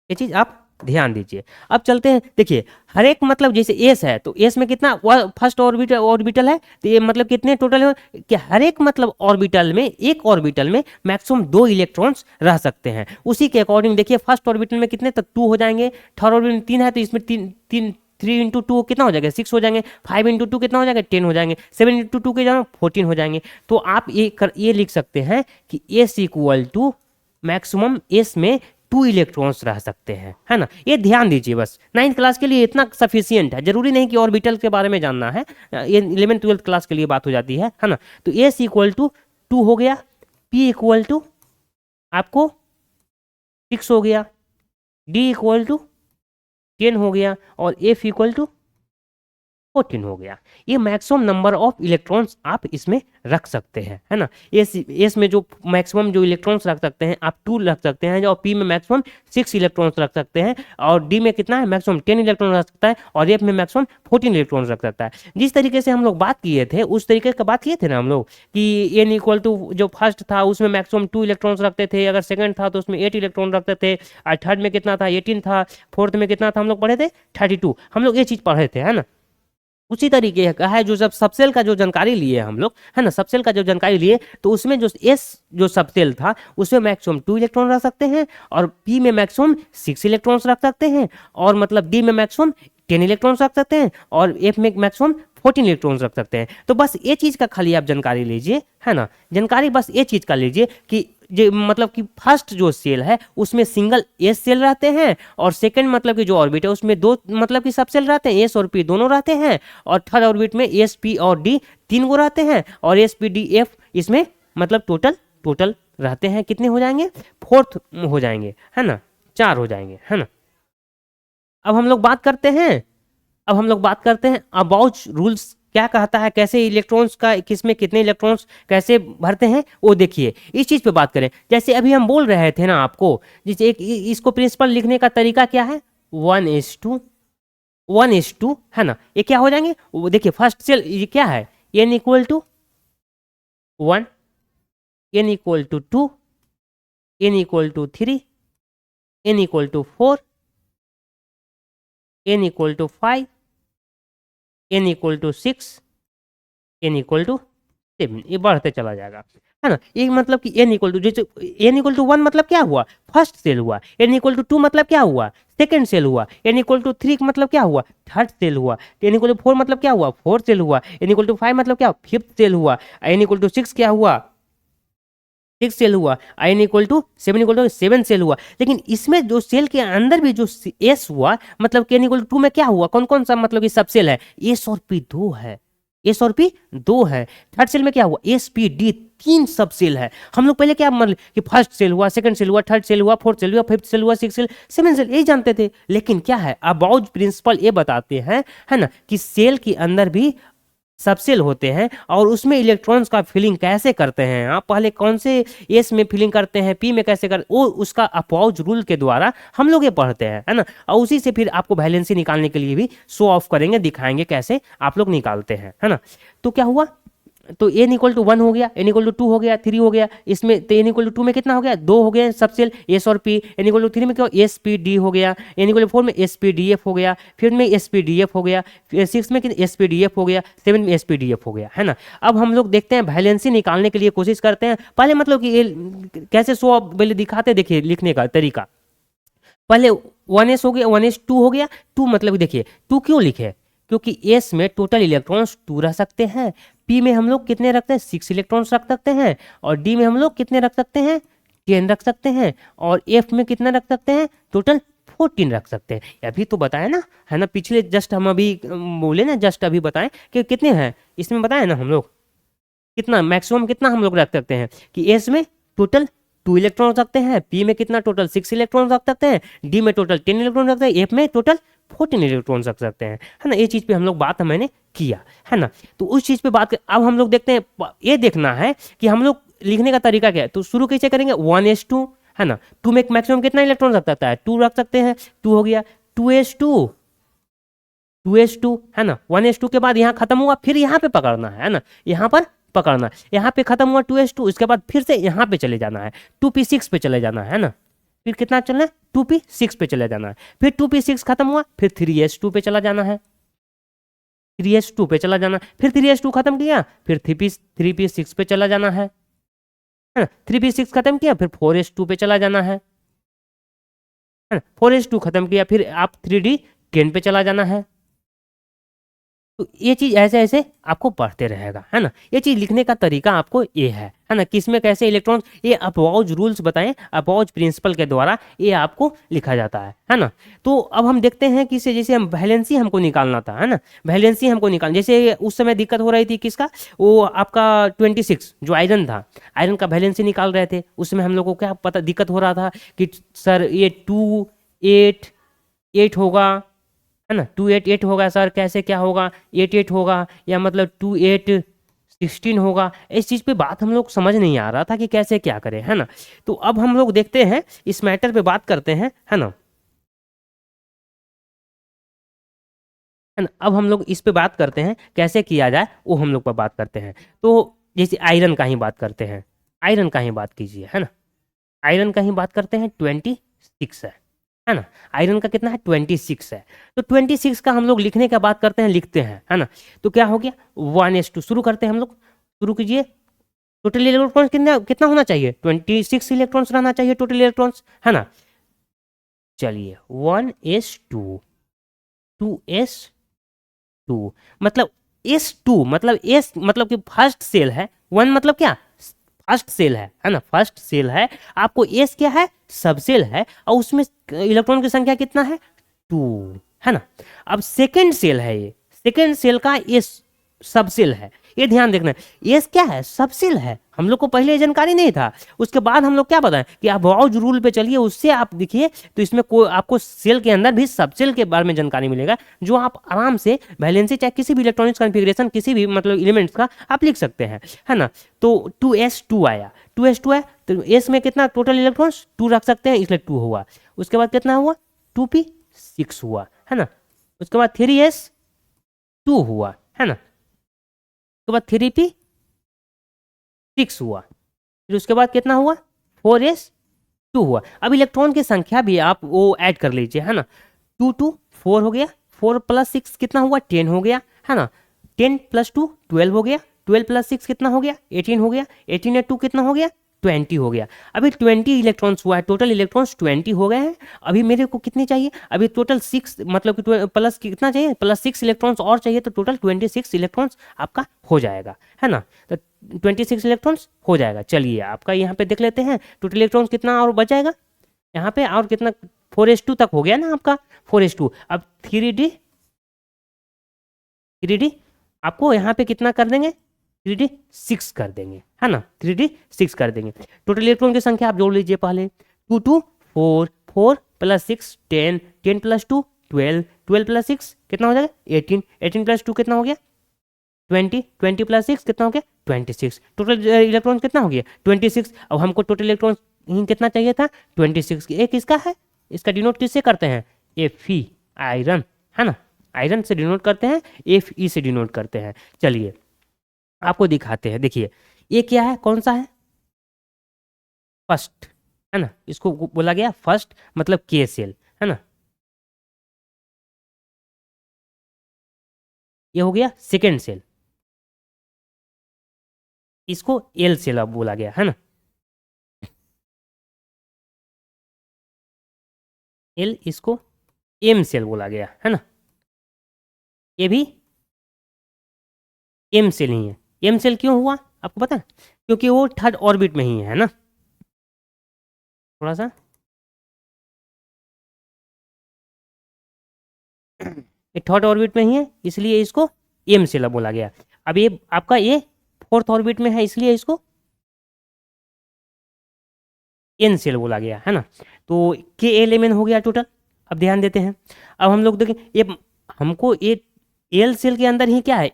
ये चीज आप ध्यान दीजिए। अब चलते हैं, देखिए हर एक मतलब जैसे एस है, तो एस में कितना फर्स्ट ऑर्बिटल है, तो ये मतलब कितने टोटल है कि हर एक मतलब ऑर्बिटल में, एक ऑर्बिटल में मैक्सिमम 2 इलेक्ट्रॉन्स रह सकते हैं। उसी के अकॉर्डिंग देखिए फर्स्ट ऑर्बिटल में कितने तक 2 हो जाएंगे, थर्ड ऑर्बिटल में 3 है तो इसमें 3 इंटू 2 कितना हो जाएगा? 6 हो जाएंगे। 5 इंटू 2 कितना हो जाएगा? 10 हो जाएंगे। 7 इंटू 2 के जाओ 14 हो जाएंगे। तो आप ये लिख सकते हैं कि s equal to maximum s में 2 इलेक्ट्रॉन्स रह सकते हैं, है ना। ये ध्यान दीजिए, बस 9th क्लास के लिए इतना सफिशियंट है, जरूरी नहीं कि ऑर्बिटल के बारे में जानना है, ये 11th-12th क्लास के लिए बात हो जाती है ना। तो एस इक्वल टू 2 हो गया, पी इक्वल टू आपको 6 हो गया, डी इक्वल टू 10 हो गया, और एफ इक्वल टू 14 हो गया। ये मैक्सिमम नंबर ऑफ इलेक्ट्रॉन्स आप इसमें रख सकते हैं, है ना। एस में जो मैक्सिमम जो इलेक्ट्रॉन्स रख सकते हैं आप 2 रख सकते हैं, और पी में मैक्सिमम 6 इलेक्ट्रॉन्स रख सकते हैं, और डी में कितना है? मैक्सिमम 10 इलेक्ट्रॉन रख सकता है, और एफ में मैक्सिमम 14 इलेक्ट्रॉन्स रख सकता है। जिस तरीके से हम लोग बात किए थे उस तरीके का बात किए थे ना हम लोग कि एन इक्वल टू जो फर्स्ट था उसमें मैक्सिमम 2 इलेक्ट्रॉन्स रखते थे, अगर सेकंड था तो उसमें 8 इलेक्ट्रॉन रखते थे, और थर्ड में कितना था? 18 था, फोर्थ में कितना था? हम लोग पढ़े थे 32। हम लोग ये चीज़ पढ़े थे, है ना। उसी तरीके का है जो जब सबसेल का जो जानकारी लिए हम लोग, है ना, सबसेल का जो जानकारी लिए, तो उसमें जो एस जो सबसेल था उसमें मैक्सिमम 2 इलेक्ट्रॉन रख सकते हैं, और पी में मैक्सिमम 6 इलेक्ट्रॉन्स रख सकते हैं, और मतलब डी में मैक्सिमम 10 इलेक्ट्रॉन्स रख सकते हैं, और एफ में मैक्सिमम 14 इलेक्ट्रॉन्स रख सकते हैं। तो बस ये चीज़ का खाली आप जानकारी लीजिए, है ना, जानकारी बस ये चीज़ का लीजिए कि जो मतलब कि फर्स्ट जो सेल है उसमें सिंगल एस सेल रहते हैं, और सेकंड मतलब कि जो ऑर्बिट है उसमें 2 मतलब कि सब सेल रहते हैं, एस और पी दोनों रहते हैं, और थर्ड ऑर्बिट में एस पी और डी 3 को रहते हैं, और एस पी डी एफ इसमें मतलब टोटल रहते हैं। कितने हो जाएंगे? 4th हो जाएंगे, है ना, 4 हो जाएंगे, है ना। अब हम लोग बात करते हैं अबाउट रूल्स क्या कहता है, कैसे इलेक्ट्रॉन्स का किसमें कितने इलेक्ट्रॉन्स कैसे भरते हैं वो देखिए। इस चीज़ पे बात करें, जैसे अभी हम बोल रहे थे ना आपको, जैसे एक इसको प्रिंसिपल लिखने का तरीका क्या है? 1:1:2, है ना। ये क्या हो जाएंगे? वो देखिए फर्स्ट सेल ये क्या है? n equal to 1, n equal to 2, n equal to 3, n equal to 4, n equal to 5, n equal to 6, n equal to 7 ये बढ़ते चला जाएगा, है ना। एक मतलब कि n इक्वल टू, जैसे n इक्वल टू 1 मतलब क्या हुआ, फर्स्ट सेल हुआ। n इक्वल टू 2 मतलब क्या हुआ, सेकंड सेल हुआ। n इक्वल टू 3 मतलब क्या हुआ, थर्ड सेल हुआ। n इक्वल टू 4 मतलब क्या हुआ, फोर्थ सेल हुआ। n इक्वल टू 5 मतलब क्या, फिफ्थ सेल हुआ। n इक्वल टू 6 क्या हुआ, 6 सेल हुआ। n equal to 7 equal to 7 cell हुआ। लेकिन इसमें जो सेल के अंदर भी जो s हुआ, मतलब कि n इक्वल टू 2 में क्या हुआ, कौन कौन सा मतलब कि सब सेल है, s और p 2 है, एस और पी 2 है। थर्ड सेल में क्या हुआ, एस पी डी 3 सब सेल है। हम लोग पहले क्या मतलब कि फर्स्ट सेल हुआ, सेकंड सेल हुआ, थर्ड सेल हुआ, फोर्थ सेल हुआ, फिफ्थ सेल हुआ, सिक्स सेल, सेवन सेल, यही जानते थे। लेकिन क्या है, अबाउट प्रिंसिपल ये बताते हैं, है ना, कि सेल के अंदर भी सब सेल होते हैं और उसमें इलेक्ट्रॉन्स का फिलिंग कैसे करते हैं। आप पहले कौन से एस में फिलिंग करते हैं, पी में कैसे करते, वो उसका अपाउच रूल के द्वारा हम लोग ये पढ़ते हैं, है ना। और उसी से फिर आपको वैलेंसी निकालने के लिए भी शो ऑफ करेंगे, दिखाएंगे कैसे आप लोग निकालते हैं, है ना। तो क्या हुआ, तो n इक्वल टू 1 हो गया, n इक्वल टू 2 हो गया, 3 हो गया। इसमें तो n इक्वल टू 2 में कितना हो गया, 2 हो गया सब सेल s और p। n इक्वल टू 3 में क्या, s p d हो गया। n इक्वल टू 4 में s p d f हो गया, फिर में s p d f हो गया, फिर 6 में s p d f हो गया, 7 में s p d f हो गया, है ना। अब हम लोग देखते हैं वैलेंसी निकालने के लिए कोशिश करते हैं। पहले मतलब कि ये कैसे सो पहले दिखाते, देखिए लिखने का तरीका। पहले 1s हो गया, 1s 2 हो गया। 2 मतलब देखिए 2 क्यों लिखे, क्योंकि s में टोटल इलेक्ट्रॉन्स 2 रह सकते हैं, p में हम लोग कितने रखते हैं, 6 इलेक्ट्रॉन्स रख सकते हैं, और d में हम लोग कितने रख सकते हैं, 10 रख सकते हैं, और f में कितना रख सकते हैं, टोटल 14 रख सकते हैं। अभी तो बताया ना, है ना, पिछले जस्ट हम अभी बोले ना, जस्ट अभी बताएं कि कितने हैं इसमें, बताया ना हम लोग कितना मैक्सिमम कितना हम लोग रख सकते हैं, कि एस में टोटल 2 इलेक्ट्रॉन रख सकते हैं, पी में कितना टोटल 6 इलेक्ट्रॉन रख सकते हैं, डी में टोटल 10 इलेक्ट्रॉन रख सकते हैं, एफ में टोटल 14 इलेक्ट्रॉन रख सकते हैं, है ना। ये चीज़ पे हम लोग बात मैंने किया, है ना। तो उस चीज़ पे बात कर, अब हम लोग देखते हैं, ये देखना है कि हम लोग लिखने का तरीका क्या है। तो शुरू कैसे करेंगे, 1s2, है ना। 2 में मैक्सिमम कितना इलेक्ट्रॉन रख सकता है, 2 रख सकते हैं, 2 हो गया। 2s2, 2s2, है ना। 1s2 के बाद यहाँ खत्म हुआ, फिर यहाँ पे पकड़ना है ना, यहाँ पर पकड़ना, यहाँ पे खत्म हुआ 2s2, इसके बाद फिर से यहाँ पे चले जाना है, 2p6 पे चले जाना है ना। फिर कितना चलना है, 2p6 पे चले जाना है, फिर 2p6 खत्म हुआ, फिर 3s2 पे चला जाना है, 3s2 पे चला जाना, फिर 3s2 खत्म किया, फिर 3p6 पे चला जाना है ना। 3p6 खत्म किया, फिर 4s2 पे चला जाना है ना। 4s2 खत्म किया, फिर आप 3d10 पे चला जाना है। तो ये चीज ऐसे ऐसे आपको पढ़ते रहेगा, है ना। ये चीज लिखने का तरीका आपको ये है ना, किसमें कैसे इलेक्ट्रॉन्स, ये अपवाउच रूल्स बताएं, अपवाउच प्रिंसिपल के द्वारा ये आपको लिखा जाता है ना। तो अब हम देखते हैं कि जैसे हम वैलेंसी हमको निकालना था, है ना। वैलेंसी हमको निकाल, जैसे उस समय दिक्कत हो रही थी किसका, वो आपका 26 जो आयरन था, आयरन का वैलेंसी निकाल रहे थे। उस समय हम लोग को क्या पता दिक्कत हो रहा था कि सर ये 2 8 8 होगा, है ना, 2 8 8 होगा सर, कैसे क्या होगा, 8 8 होगा, या मतलब 2 8 16 होगा। इस चीज़ पे बात हम लोग समझ नहीं आ रहा था कि कैसे क्या करें, है ना। तो अब हम लोग देखते हैं, इस मैटर पे बात करते हैं, है ना, है ना। अब हम लोग इस पे बात करते हैं कैसे किया जाए, वो हम लोग पर बात करते हैं। तो जैसे आयरन का ही बात करते हैं, आयरन का ही बात कीजिए, है ना। आयरन का ही बात करते हैं, 26 है ना। आयरन का कितना है, 26 है। तो 26 का हम लोग लिखने का बात करते हैं, लिखते हैं, है ना। तो क्या हो गया, 1s2 शुरू करते हैं हम लोग, शुरू कीजिए। टोटल इलेक्ट्रॉन्स कितना कितना होना चाहिए, 26 इलेक्ट्रॉन्स रहना चाहिए टोटल इलेक्ट्रॉन्स, है ना। चलिए 1s2, 2s2, मतलब s2 मतलब s मतलब कि फर्स्ट सेल है, 1 मतलब क्या, फर्स्ट सेल है ना, फर्स्ट सेल है। आपको एस क्या है, सब सेल है, और उसमें इलेक्ट्रॉन की संख्या कितना है, 2, है ना। अब सेकेंड सेल है, ये सेकेंड सेल का एस सब सेल है, ये ध्यान देखना है। एस क्या है, सब सेल है, हम लोग को पहले ये जानकारी नहीं था। उसके बाद हम लोग क्या बताएं कि आप वाउज रूल पे चलिए, उससे आप देखिए तो इसमें कोई आपको सेल के अंदर भी सब सेल के बारे में जानकारी मिलेगा, जो आप आराम से वैलेंसी चाहे किसी भी इलेक्ट्रॉनिक्स कॉन्फ़िगरेशन किसी भी मतलब एलिमेंट्स का आप लिख सकते हैं, है ना। तो 2s2 आया, 2s2 है, तो एस में कितना टोटल इलेक्ट्रॉन्स 2 रख सकते हैं, इसलिए 2 हुआ। उसके बाद कितना हुआ, 2p6 हुआ, है ना। उसके बाद 3s2 हुआ, है ना। उसके बाद 3p6 हुआ, फिर उसके बाद कितना हुआ, 4s2 हुआ। अब इलेक्ट्रॉन की संख्या भी आप वो ऐड कर लीजिए, है ना। 2 2 4 हो गया, 4 + 6 कितना हुआ, 10 हो गया, है ना। 10 + 2 12 हो गया, 12 प्लस 6 कितना हो गया, 18 हो गया, 18 या 2 कितना हो गया, 20 हो गया। अभी 20 इलेक्ट्रॉन्स हुआ है, टोटल इलेक्ट्रॉन्स 20 हो गए हैं। अभी मेरे को कितने चाहिए, अभी टोटल 6 मतलब कि प्लस कितना चाहिए, प्लस 6 इलेक्ट्रॉन्स और चाहिए, तो टोटल 26 इलेक्ट्रॉन्स आपका हो जाएगा, है ना। तो 26 इलेक्ट्रॉन्स हो जाएगा। चलिए आपका यहाँ पे देख लेते हैं टोटल इलेक्ट्रॉन्स कितना और बच जाएगा यहाँ पे, और कितना 4s2 तक हो गया ना आपका, 4s2। अब 3d आपको यहाँ पे कितना कर देंगे, 3d 6 कर देंगे, है ना, 3d 6 कर देंगे। टोटल इलेक्ट्रॉन की संख्या आप जोड़ लीजिए पहले, 2 2 4 4 प्लस 6 10 10 प्लस 2 12 12 प्लस 6 कितना हो जाएगा, 18 18 प्लस 2 कितना हो गया, 20 20 प्लस 6 कितना हो गया, 26। टोटल इलेक्ट्रॉन कितना हो गया, 26। अब हमको टोटल इलेक्ट्रॉन कितना चाहिए था, 26। एक इसका है, इसका डिनोट किससे करते हैं, Fe आयरन, है ना, आयरन से डिनोट करते हैं, Fe से डिनोट करते हैं। चलिए आपको दिखाते हैं, देखिए ये क्या है, कौन सा है, फर्स्ट, है ना, इसको बोला गया फर्स्ट मतलब के सेल, है ना। ये हो गया सेकेंड सेल, इसको एल सेल अब बोला गया, है ना, एल, इसको एम सेल बोला गया, है ना। ये भी एम सेल ही है। एम सेल क्यों हुआ आपको पता है, क्योंकि वो थर्ड ऑर्बिट में ही है ना, थोड़ा सा ये थर्ड ऑर्बिट में ही है, इसलिए इसको एम सेल बोला गया। अब ये आपका ये फोर्थ ऑर्बिट में है, इसलिए इसको एन सेल बोला गया, है ना। तो के एलिमेंट हो गया टोटल। अब ध्यान देते हैं, अब हम लोग देखें ये हमको ये एल सेल के अंदर ही क्या है,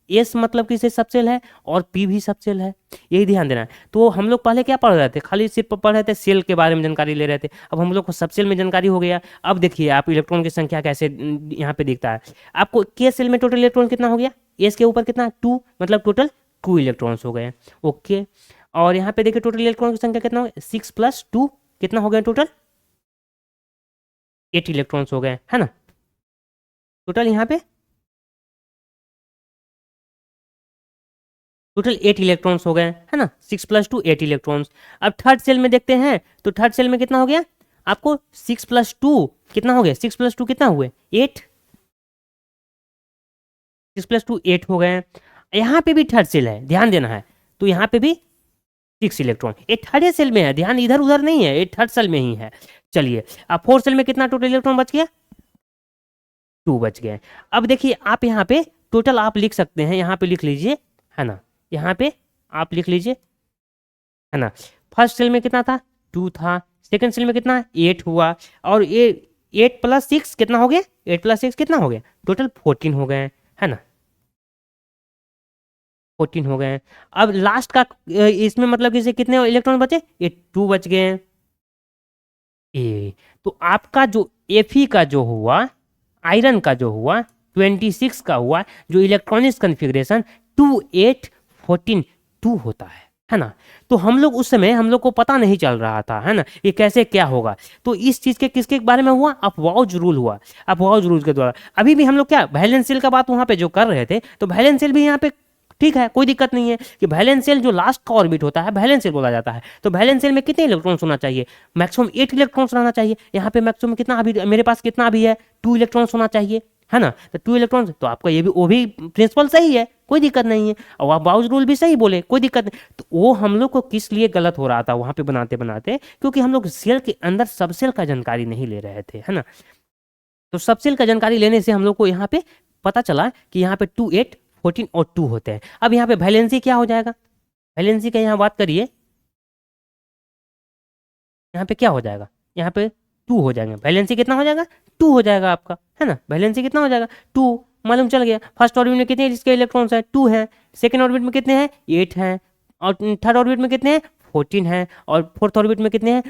एस मतलब कि सबसेल है और पी भी सबसेल है, यही ध्यान देना है। तो हम लोग पहले क्या पढ़ रहे थे, खाली सिर्फ पढ़ रहे थे सेल के बारे में जानकारी ले रहे थे, अब हम लोग को सबसेल में जानकारी हो गया। अब देखिए आप इलेक्ट्रॉन की संख्या कैसे यहाँ पे दिखता है आपको, के सेल में टोटल इलेक्ट्रॉन कितना हो गया, एस के ऊपर कितना 2, मतलब टोटल 2 इलेक्ट्रॉन्स हो गए, ओके। और यहाँ पे देखिए टोटल इलेक्ट्रॉन की संख्या कितना हो गया, 6 प्लस 2 कितना हो गया, टोटल 8 इलेक्ट्रॉन्स हो गए, है ना। टोटल यहाँ पे टोटल 8 इलेक्ट्रॉन्स हो गए, है ना, 6 प्लस 2 8 इलेक्ट्रॉन्स। अब थर्ड सेल में देखते हैं, तो थर्ड सेल में कितना हो गया आपको, 6 प्लस 2 कितना हो गया, 6 प्लस 2 कितना हुए 8, 6 प्लस 2 8 हो गए। यहाँ पे भी थर्ड सेल है, ध्यान देना है, तो यहाँ पे भी 6 इलेक्ट्रॉन, ये थर्ड सेल में है, ध्यान इधर उधर नहीं है, ये थर्ड सेल में ही है। चलिए अब फोर्थ सेल में कितना टोटल इलेक्ट्रॉन बच गया, 2 बच गए। अब देखिए आप यहाँ पे टोटल आप लिख सकते हैं, यहाँ पे लिख लीजिए, है ना, यहाँ पे आप लिख लीजिए, है ना। फर्स्ट सेल में कितना था, 2 था, सेकंड सेल में कितना 8 हुआ, और ये 8 प्लस 6 कितना हो गया, 8 प्लस 6 कितना हो गया, टोटल 14 हो गए, है ना, 14 हो गए। अब लास्ट का इसमें मतलब कि कितने इलेक्ट्रॉन बचे, ये 2 बच गए हैं। ए तो आपका जो Fe का जो हुआ, आयरन का जो हुआ 26 का हुआ, जो इलेक्ट्रॉनिक्स कन्फिग्रेशन 2 8 14 2 होता है ना। तो हम लोग उस समय हम लोग को पता नहीं चल रहा था, है ना, ये कैसे क्या होगा। तो इस चीज के किसके बारे में हुआ, अपवाउज रूल हुआ, अपवाउज रूल के द्वारा। अभी भी हम लोग क्या वैलेंस सेल का बात वहां पे जो कर रहे थे, तो वैलेंस सेल भी यहाँ पे ठीक है, कोई दिक्कत नहीं है कि वैलेंस सेल जो लास्ट का ऑर्बिट होता है वैलेंस सेल बोला जाता है। तो वैलेंस सेल में कितने इलेक्ट्रॉन्स होना चाहिए, मैक्सिमम 8 इलेक्ट्रॉन्स रहना चाहिए। यहाँ पे मैक्सिमम कितना अभी मेरे पास कितना अभी है, 2 इलेक्ट्रॉन्स होना चाहिए, है ना। तो 2 इलेक्ट्रॉन्स, तो आपका ये भी वो भी प्रिंसिपल सही है, कोई दिक्कत नहीं है, और आप बाउज रूल भी सही बोले, कोई दिक्कत नहीं। तो वो हम लोग को किस लिए गलत हो रहा था वहां पे बनाते बनाते, क्योंकि हम लोग सेल के अंदर सब सेल का जानकारी नहीं ले रहे थे, है ना। तो सब सेल का जानकारी लेने से हम लोग को यहाँ पे पता चला कि यहाँ पे 2 8 14 और 2 होते हैं। अब यहाँ पे वैलेंसी क्या हो जाएगा, वैलेंसी का यहाँ बात करिए, यहाँ पे क्या हो जाएगा, यहाँ पे 2 हो जाएंगे, वैलेंसी कितना हो जाएगा 2 हो जाएगा आपका, है ना, वैलेंसी कितना हो जाएगा 2, मालूम चल गया। फर्स्ट ऑर्बिट में कितने जिसके इलेक्ट्रॉन्स है 2 हैं, सेकंड ऑर्बिट में कितने हैं 8 हैं, और थर्ड ऑर्बिट में कितने हैं 14 हैं, और फोर्थ ऑर्बिट में कितने हैं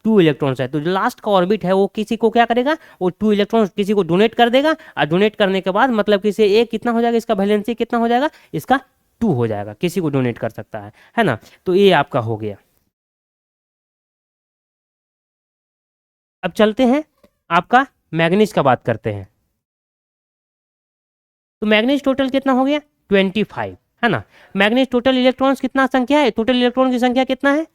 2 इलेक्ट्रॉन्स है। तो जो लास्ट का ऑर्बिट है वो किसी को क्या करेगा, वो 2 इलेक्ट्रॉन्स किसी को डोनेट कर देगा, और डोनेट करने के बाद मतलब किसी एक कितना हो जाएगा, इसका वैलेंसी कितना हो जाएगा, इसका 2 हो जाएगा, किसी को डोनेट कर सकता है ना। तो ये आपका हो गया। अब चलते हैं आपका मैग्नीज का बात करते हैं। तो मैग्नीज टोटल कितना हो गया 25, है ना। मैग्नीज टोटल इलेक्ट्रॉन्स कितना संख्या है, टोटल इलेक्ट्रॉन की संख्या कितना है,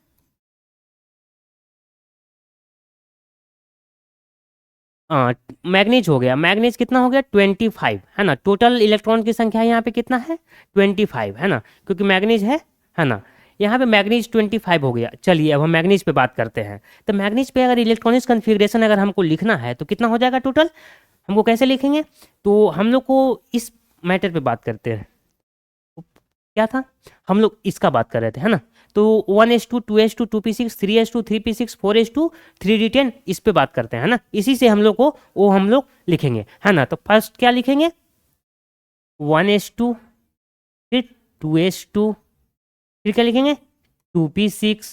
मैग्नीज हो गया, मैग्नीज कितना हो गया 25, है ना। टोटल इलेक्ट्रॉन की संख्या यहाँ पे कितना है 25, है ना, क्योंकि मैग्नीज है ना। यहाँ पे मैग्नीज 25 हो गया। चलिए अब हम मैग्नीज पे बात करते हैं। तो मैग्नीज पे अगर इलेक्ट्रॉनिक्स कन्फिग्रेशन अगर हमको लिखना है तो कितना हो जाएगा टोटल, हमको कैसे लिखेंगे, तो हम लोग को इस मैटर पे बात करते हैं। क्या था, हम लोग इसका बात कर रहे थे, है ना। तो 1s2 2s2 2p6 3s2 3p6 4s2 3d10 इस पे बात करते हैं, है ना। इसी से हम लोग को वो हम लोग लिखेंगे, है ना। तो फर्स्ट क्या लिखेंगे 1s2, फिर 2s2, फिर क्या लिखेंगे 2p6,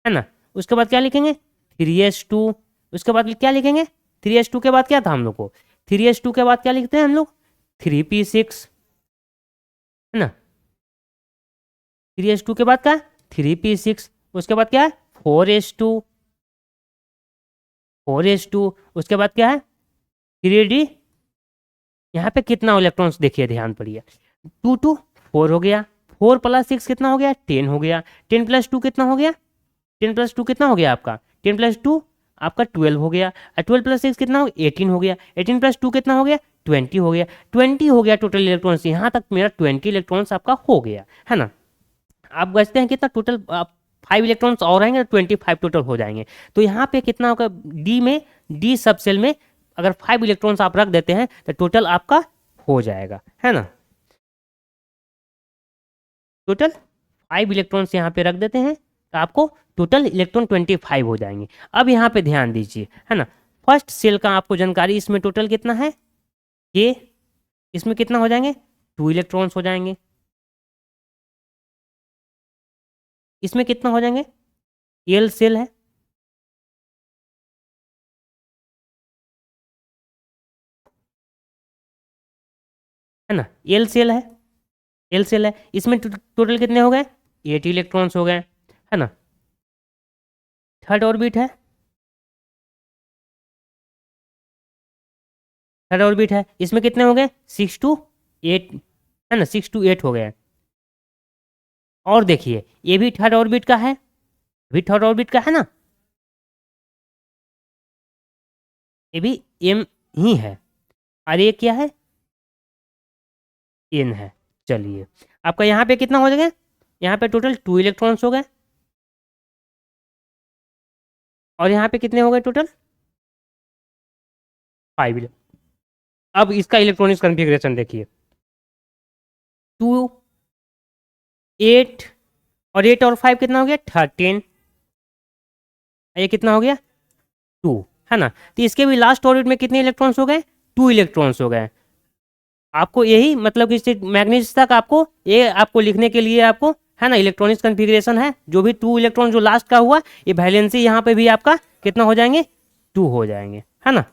है ना। उसके बाद क्या लिखेंगे 3s2, उसके बाद क्या लिखेंगे 3s2 के बाद क्या था हम लोग को, 3s2 के बाद क्या लिखते हैं हम लोग 3p6, है ना। 3s2 के बाद क्या है 3p6, उसके बाद क्या है 4s2, 4s2, उसके बाद क्या है 3d, यहाँ पे कितना इलेक्ट्रॉन्स देखिए ध्यान पड़िए, 2 2 4 हो गया, 4 प्लस 6 कितना हो गया 10 हो गया, 10 प्लस 2 कितना हो गया, 10 प्लस 2 कितना हो गया आपका, 10 प्लस 2 आपका 12 हो गया, 12 प्लस 6 कितना हो गया 18 हो गया, 18 प्लस 2 कितना हो गया 20 हो गया, 20 हो गया टोटल इलेक्ट्रॉन्स। यहाँ तक मेरा 20 इलेक्ट्रॉन्स आपका हो गया, है ना। आप बचते हैं कितना टोटल 5 इलेक्ट्रॉन्स और आएंगे तो 25 टोटल हो जाएंगे। तो यहाँ पे कितना होगा डी में, डी सब सेल में अगर 5 इलेक्ट्रॉन्स आप रख देते हैं तो टोटल आपका हो जाएगा, है ना। टोटल 5 इलेक्ट्रॉन्स यहाँ पे रख देते हैं तो आपको टोटल इलेक्ट्रॉन 25 हो जाएंगे। अब यहाँ पे ध्यान दीजिए, है ना। फर्स्ट सेल का आपको जानकारी, इसमें टोटल कितना है ये, इसमें कितना हो जाएंगे 2 इलेक्ट्रॉन्स हो जाएंगे, इसमें कितना हो जाएंगे, एल सेल है ना, एल सेल है, एल सेल है। इसमें टोटल कितने हो गए 8 इलेक्ट्रॉन्स हो गए, है ना। थर्ड ऑर्बिट है, थर्ड ऑर्बिट है, इसमें कितने हो गए 6 to 8, है ना, 6 to 8 हो गए। और देखिए ये भी थर्ड ऑर्बिट का है, भी थर्ड ऑर्बिट का है ना, ये भी एम ही है, और ये क्या है एन है। चलिए आपका यहाँ पे कितना हो जाएगा, यहाँ पे टोटल 2 इलेक्ट्रॉन्स हो गए, और यहाँ पे कितने हो गए टोटल 5। अब इसका इलेक्ट्रॉनिक्स कॉन्फ़िगरेशन देखिए, 2 8 और 8 और 5 कितना हो गया 13, ये कितना हो गया 2, है ना। तो इसके भी लास्ट ऑर्बिट में कितने इलेक्ट्रॉन्स हो गए 2 इलेक्ट्रॉन्स हो गए। आपको यही मतलब कि मैग्नीज तक आपको ये आपको लिखने के लिए आपको, है ना, इलेक्ट्रॉनिक्स कॉन्फ़िगरेशन है। जो भी 2 इलेक्ट्रॉन जो लास्ट का हुआ ये वैलेंसी यहाँ पे भी आपका कितना हो जाएंगे 2 हो जाएंगे, है ना।